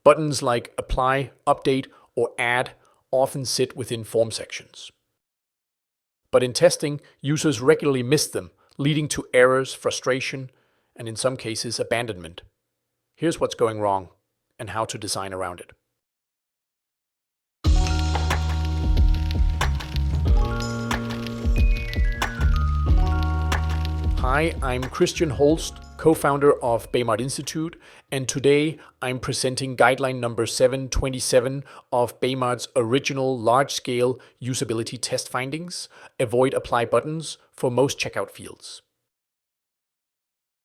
Buttons like apply, update, or add often sit within form sections. But in testing, users regularly miss them, leading to errors, frustration, and in some cases, abandonment. Here's what's going wrong and how to design around it. Hi, I'm Christian Holst, co-founder of Baymard Institute, and today I'm presenting guideline number 727 of Baymard's original large-scale usability test findings, avoid apply buttons for most checkout fields.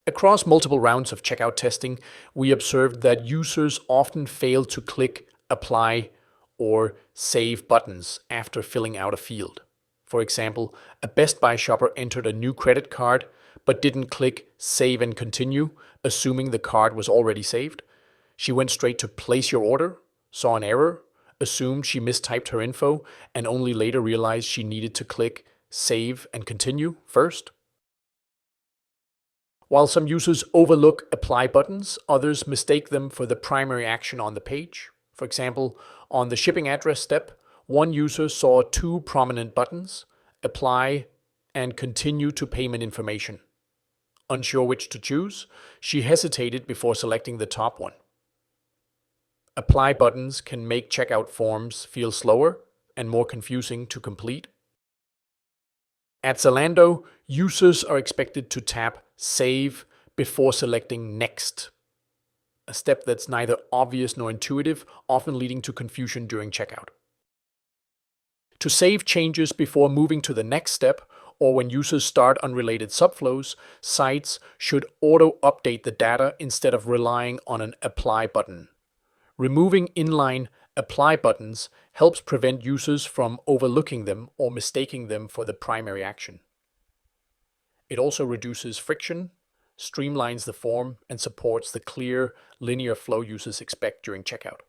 Across multiple rounds of checkout testing, we observed that users often fail to click apply or save buttons after filling out a field. For example, a Best Buy shopper entered a new credit card but didn't click Save and Continue, assuming the card was already saved. She went straight to Place Your Order, saw an error, assumed she mistyped her info, and only later realized she needed to click Save and Continue first. While some users overlook apply buttons, others mistake them for the primary action on the page. For example, on the shipping address step, one user saw two prominent buttons, Apply and Continue to Payment Information. Unsure which to choose, she hesitated before selecting the top one. Apply buttons can make checkout forms feel slower and more confusing to complete. At Zalando, users are expected to tap Save before selecting Next, a step that's neither obvious nor intuitive, often leading to confusion during checkout. To save changes before moving to the next step, or when users start unrelated subflows, sites should auto-update the data instead of relying on an apply button. Removing inline apply buttons helps prevent users from overlooking them or mistaking them for the primary action. It also reduces friction, streamlines the form, and supports the clear, linear flow users expect during checkout.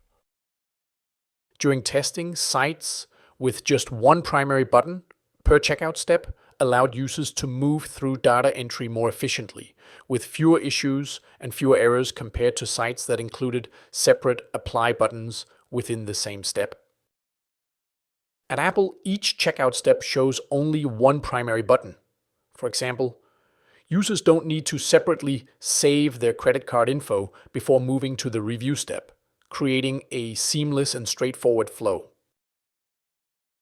During testing, sites with just one primary button per checkout step allowed users to move through data entry more efficiently, with fewer issues and fewer errors compared to sites that included separate apply buttons within the same step. At Apple, each checkout step shows only one primary button. For example, users don't need to separately save their credit card info before moving to the review step, creating a seamless and straightforward flow.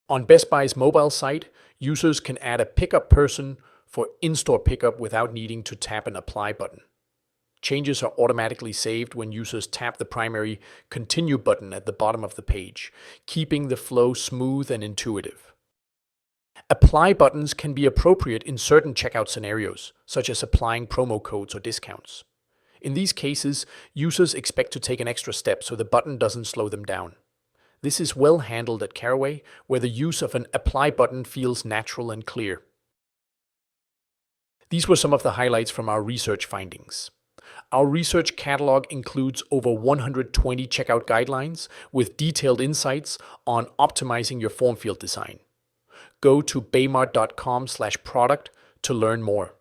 On Best Buy's mobile site, users can add a pickup person for in-store pickup without needing to tap an apply button. Changes are automatically saved when users tap the primary Continue button at the bottom of the page, keeping the flow smooth and intuitive. Apply buttons can be appropriate in certain checkout scenarios, such as applying promo codes or discounts. In these cases, users expect to take an extra step so the button doesn't slow them down. This is well handled at Caraway, where the use of an apply button feels natural and clear. These were some of the highlights from our research findings. Our research catalog includes over 120 checkout guidelines with detailed insights on optimizing your form field design. Go to baymard.com/product to learn more.